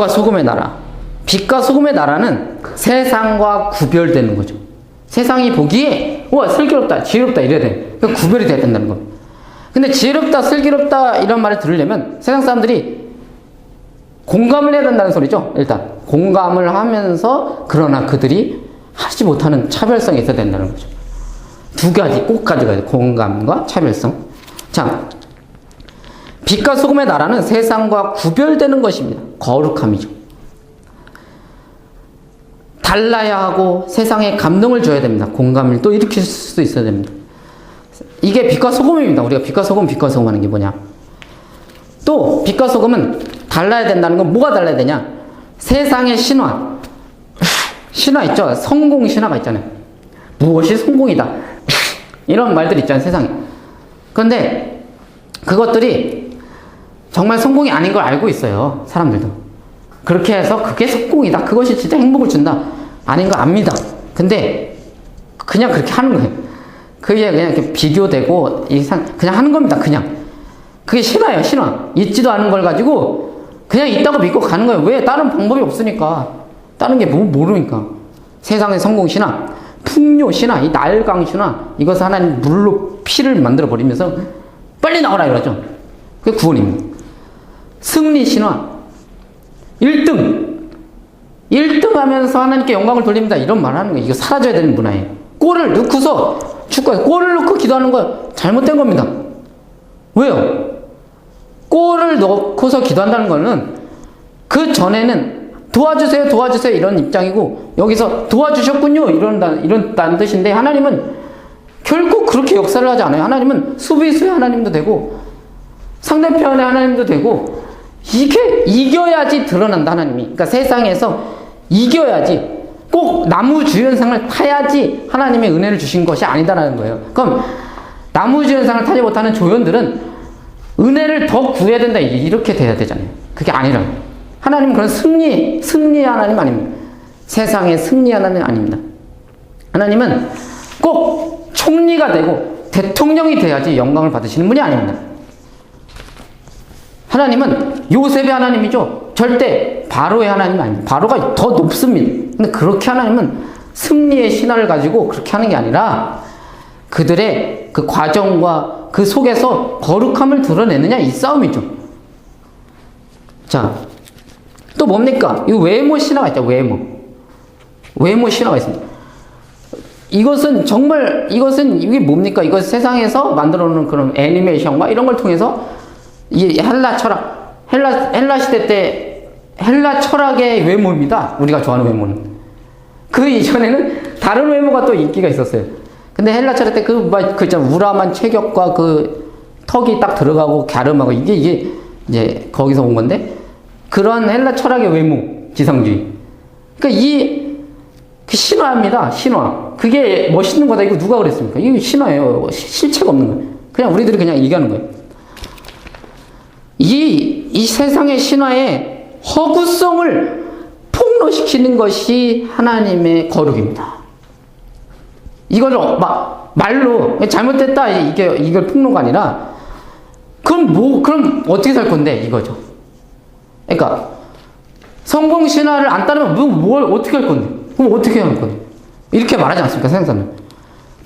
빛과 소금의 나라. 빛과 소금의 나라는 세상과 구별되는 거죠. 세상이 보기에 와 슬기롭다 지혜롭다 이래야 돼. 그러니까 구별이 돼야 된다는 거예요. 근데 지혜롭다 슬기롭다 이런 말을 들으려면 세상 사람들이 공감을 해야 된다는 소리죠. 일단 공감을 하면서 그러나 그들이 하지 못하는 차별성이 있어야 된다는 거죠. 두 가지 꼭 가져가야 돼요. 공감과 차별성. 자, 빛과 소금의 나라는 세상과 구별되는 것입니다. 거룩함이죠. 달라야 하고 세상에 감동을 줘야 됩니다. 공감을 또 일으킬 수 있어야 됩니다. 이게 빛과 소금입니다. 우리가 빛과 소금 하는 게 뭐냐. 또 빛과 소금은 달라야 된다는 건 뭐가 달라야 되냐. 세상의 신화 있죠. 성공 신화가 있잖아요. 무엇이 성공이다 이런 말들 있잖아요. 세상에. 그런데 그것들이 정말 성공이 아닌 걸 알고 있어요. 사람들도. 그렇게 해서 그게 성공이다, 그것이 진짜 행복을 준다, 아닌 거 압니다. 근데 그냥 그렇게 하는 거예요. 그게 그냥 이렇게 비교되고 그냥 하는 겁니다. 그냥 그게 신화예요. 신화. 있지도 않은 걸 가지고 그냥 있다고 믿고 가는 거예요. 왜? 다른 방법이 없으니까. 다른 게 모르니까. 세상의 성공 신화, 풍요 신화, 이 날강 신화, 이것을 하나님 물로 피를 만들어 버리면서 빨리 나오라 이러죠. 그게 구원입니다. 승리 신화, 1등 하면서 하나님께 영광을 돌립니다, 이런 말 하는 거예요. 이거 사라져야 되는 문화예요. 골을 넣고서 축구에 골을 넣고 기도하는 거 잘못된 겁니다. 왜요? 골을 넣고서 기도한다는 거는 그 전에는 도와주세요 이런 입장이고, 여기서 도와주셨군요 이런 뜻인데, 하나님은 결코 그렇게 역사를 하지 않아요. 하나님은 수비수의 하나님도 되고 상대편의 하나님도 되고, 이게 이겨야지 드러난다, 하나님이. 그러니까 세상에서 이겨야지, 꼭 나무주연상을 타야지 하나님의 은혜를 주신 것이 아니다라는 거예요. 그럼 나무주연상을 타지 못하는 조연들은 은혜를 더 구해야 된다, 이렇게 돼야 되잖아요. 그게 아니라고. 하나님은 그런 승리의 하나님 아닙니다. 세상의 승리의 하나님 아닙니다. 하나님은 꼭 총리가 되고 대통령이 돼야지 영광을 받으시는 분이 아닙니다. 하나님은 요셉의 하나님이죠. 절대 바로의 하나님이 아닙니다. 바로가 더 높습니다. 근데 그렇게 하나님은 승리의 신화를 가지고 그렇게 하는 게 아니라 그들의 그 과정과 그 속에서 거룩함을 드러내느냐, 이 싸움이죠. 자, 또 뭡니까? 이 외모 신화가 있죠. 외모 신화가 있습니다. 이게 뭡니까? 이것은 세상에서 만들어 놓은 그런 애니메이션과 이런 걸 통해서 이 헬라 철학, 헬라 시대 때 헬라 철학의 외모입니다. 우리가 좋아하는 외모는. 그 이전에는 다른 외모가 또 인기가 있었어요. 근데 헬라 철학 때 그 있잖아, 우람한 체격과 그 턱이 딱 들어가고 갸름하고, 이게 이제 거기서 온 건데, 그런 헬라 철학의 외모, 지상주의. 그러니까 그 신화입니다. 신화. 그게 멋있는 거다. 이거 누가 그랬습니까? 이게 신화예요. 실체가 없는 거예요. 그냥 우리들이 그냥 얘기하는 거예요. 이 세상의 신화의 허구성을 폭로시키는 것이 하나님의 거룩입니다. 이걸 말로 잘못됐다, 이걸 폭로가 아니라, 그럼 어떻게 살 건데, 이거죠. 그러니까 성공 신화를 안 따르면 뭘 어떻게 할 건데? 그럼 어떻게 할 건데? 이렇게 말하지 않습니까, 세상 사람은?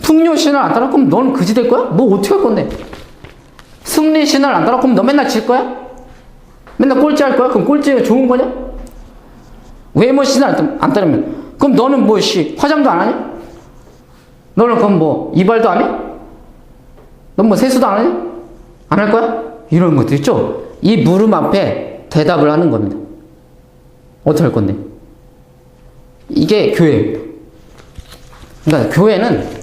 풍요 신화를 안 따라 그럼 너는 그지 될 거야? 뭐 어떻게 할 건데? 승리 신화를 안 따라 그럼 너 맨날 질 거야? 맨날 꼴찌 할 거야? 그럼 꼴찌가 좋은 거냐? 외모 신화를 안 따르면 그럼 너는 화장도 안 하냐? 너는 그럼 이발도 안 해? 넌 세수도 안 하냐? 안 할 거야? 이런 것도 있죠. 이 물음 앞에 대답을 하는 겁니다. 어떻게 할 건데? 이게 교회입니다. 그러니까 교회는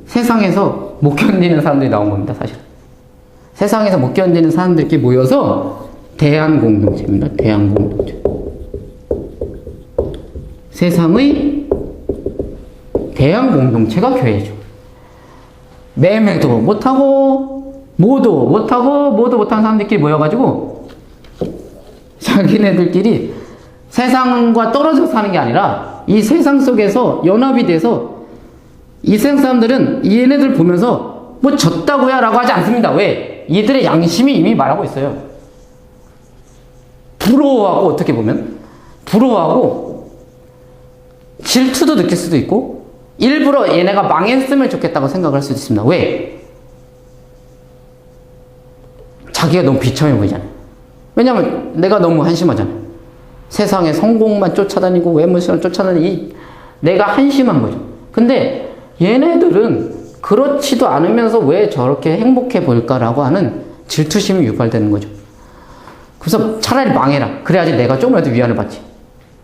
세상에서 못 견디는 사람들이 나온 겁니다, 사실. 세상에서 못 견디는 사람들끼리 모여서 대한공동체입니다. 대한공동체. 세상의 대한공동체가 교회죠. 매매도 못하고, 모도 못하는 사람들끼리 모여가지고, 자기네들끼리 세상과 떨어져 사는 게 아니라, 이 세상 속에서 연합이 돼서, 이 세상 사람들은 얘네들 보면서 뭐 졌다고야 라고 하지 않습니다. 왜? 이들의 양심이 이미 말하고 있어요. 부러워하고, 어떻게 보면 부러워하고 질투도 느낄 수도 있고 일부러 얘네가 망했으면 좋겠다고 생각할 수도 있습니다. 왜? 자기가 너무 비참해 보이잖아요. 왜냐면 내가 너무 한심하잖아요. 세상에 성공만 쫓아다니고 외모를 쫓아다니니 내가 한심한 거죠. 근데 얘네들은 그렇지도 않으면서 왜 저렇게 행복해 보일까라고 하는 질투심이 유발되는 거죠. 그래서 차라리 망해라. 그래야지 내가 조금이라도 위안을 받지.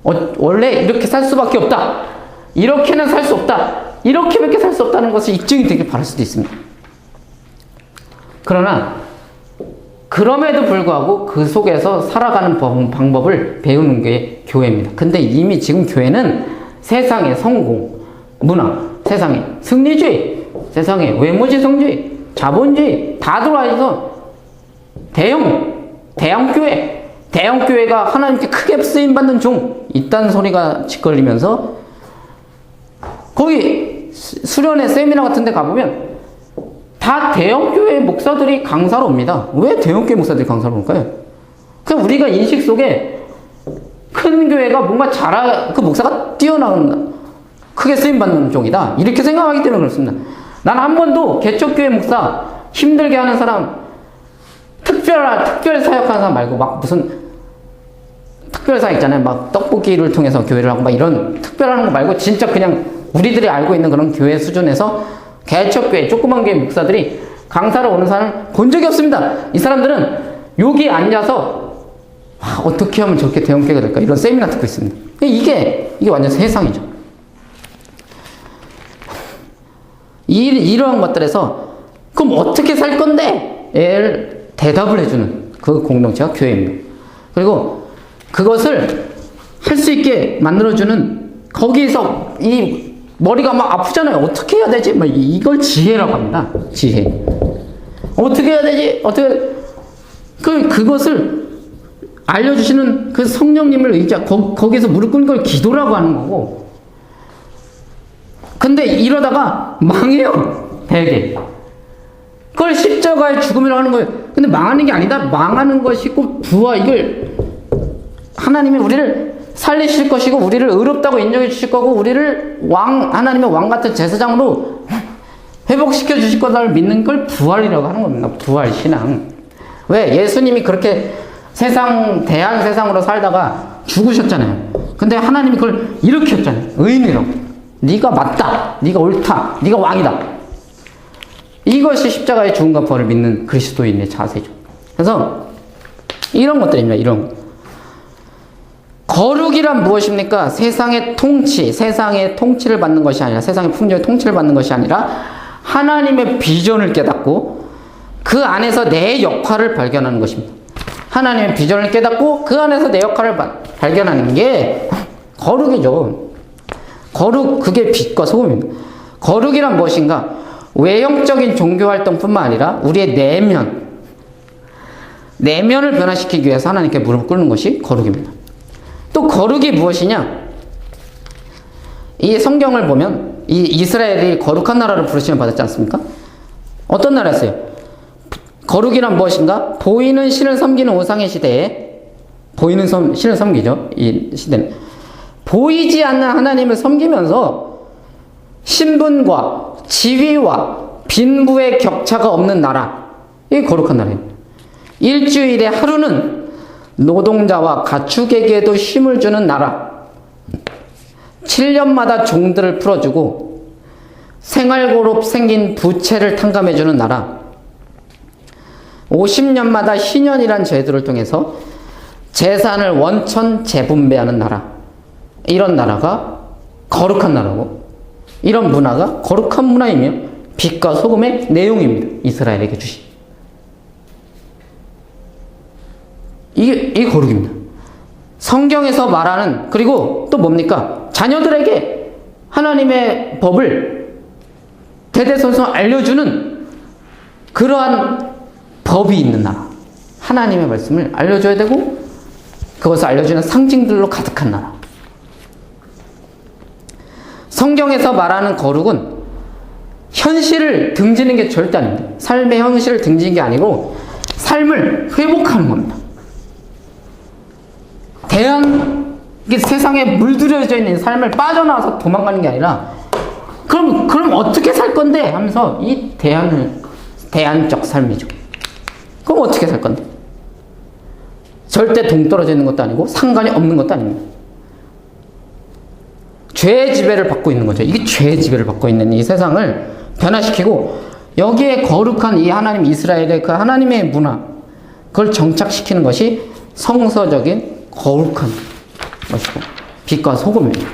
원래 이렇게 살 수밖에 없다. 이렇게는 살 수 없다. 이렇게밖에 살 수 없다는 것을 입증이 되길 바랄 수도 있습니다. 그러나 그럼에도 불구하고 그 속에서 살아가는 방법을 배우는 게 교회입니다. 근데 이미 지금 교회는 세상의 성공, 문화, 세상의 승리주의, 세상의 외모지성주의, 자본주의 다 들어와 있어. 대형 교회가 하나님께 크게 쓰임받는 종 있다는 소리가 짓걸리면서 거기 수련회 세미나 같은 데 가보면 다 대형교회 목사들이 강사로 옵니다. 왜 대형교회 목사들이 강사로 올까요? 그냥 우리가 인식 속에 큰 교회가 뭔가 그 목사가 뛰어나온다. 크게 쓰임받는 종이다. 이렇게 생각하기 때문에 그렇습니다. 난 한 번도 개척교회 목사, 힘들게 하는 사람, 특별 사역하는 사람 말고 막 무슨 특별 사역 있잖아요. 막 떡볶이를 통해서 교회를 하고 막 이런 특별한 거 말고 진짜 그냥 우리들이 알고 있는 그런 교회 수준에서 개척교회, 조그만 교회 목사들이 강사로 오는 사람을 본 적이 없습니다. 이 사람들은 여기 앉아서 어떻게 하면 저렇게 대형교회가 될까? 이런 세미나 듣고 있습니다. 이게 완전 세상이죠. 이러한 것들에서 그럼 어떻게 살 건데? 를 대답을 해주는 그 공동체가 교회입니다. 그리고 그것을 할 수 있게 만들어주는 거기에서 이 머리가 막 아프잖아요. 어떻게 해야 되지? 막 이걸 지혜라고 합니다. 지혜. 어떻게 해야 되지? 그것을 알려주시는 그 성령님을 거기에서 무릎 꿇는 걸 기도라고 하는 거고. 근데 이러다가 망해요. 되게. 그걸 십자가의 죽음이라고 하는 거예요. 근데 망하는 게 아니다. 망하는 것이 꼭 부활, 이걸 하나님이 우리를 살리실 것이고 우리를 의롭다고 인정해 주실 거고 우리를 하나님의 왕 같은 제사장으로 회복시켜 주실 거다를 믿는 걸 부활이라고 하는 겁니다. 부활 신앙. 왜? 예수님이 그렇게 대한 세상으로 살다가 죽으셨잖아요. 근데 하나님이 그걸 일으켰잖아요. 의인이라고. 네가 맞다. 네가 옳다. 네가 왕이다. 이것이 십자가의 죽음과 부활을 믿는 그리스도인의 자세죠. 그래서 이런 것들입니다. 이런 것. 거룩이란 무엇입니까? 세상의 통치를 받는 것이 아니라, 세상의 풍조의 통치를 받는 것이 아니라 하나님의 비전을 깨닫고 그 안에서 내 역할을 발견하는 것입니다. 하나님의 비전을 깨닫고 그 안에서 내 역할을 발견하는 게 거룩이죠. 그게 빛과 소금입니다. 거룩이란 무엇인가? 외형적인 종교활동뿐만 아니라 우리의 내면을 변화시키기 위해서 하나님께 무릎을 꿇는 것이 거룩입니다. 또 거룩이 무엇이냐? 이 성경을 보면 이 이스라엘이 거룩한 나라를 부르심을 받았지 않습니까? 어떤 나라였어요? 거룩이란 무엇인가? 보이는 신을 섬기는 우상의 시대에 신을 섬기죠. 이 시대는 보이지 않는 하나님을 섬기면서 신분과 지위와 빈부의 격차가 없는 나라, 이게 거룩한 나라예요. 일주일에 하루는 노동자와 가축에게도 쉼을 주는 나라, 7년마다 종들을 풀어주고 생활고로 생긴 부채를 탕감해주는 나라, 50년마다 희년이란 제도를 통해서 재산을 원천 재분배하는 나라, 이런 나라가 거룩한 나라고, 이런 문화가 거룩한 문화이며 빛과 소금의 내용입니다. 이스라엘에게 주신. 이게 거룩입니다. 성경에서 말하는, 그리고 또 뭡니까? 자녀들에게 하나님의 법을 대대손손 알려주는 그러한 법이 있는 나라. 하나님의 말씀을 알려줘야 되고 그것을 알려주는 상징들로 가득한 나라. 성경에서 말하는 거룩은 현실을 등지는 게 절대 아닙니다. 삶의 현실을 등지는 게 아니고 삶을 회복하는 겁니다. 세상에 물들여져 있는 삶을 빠져나와서 도망가는 게 아니라 그럼 어떻게 살 건데? 하면서 이 대안적 삶이죠. 그럼 어떻게 살 건데? 절대 동떨어져 있는 것도 아니고 상관이 없는 것도 아닙니다. 죄의 지배를 받고 있는 거죠. 이게 죄의 지배를 받고 있는 이 세상을 변화시키고 여기에 거룩한 이 하나님 이스라엘의 그 하나님의 문화 그걸 정착시키는 것이 성서적인 거룩한 것이고 빛과 소금입니다.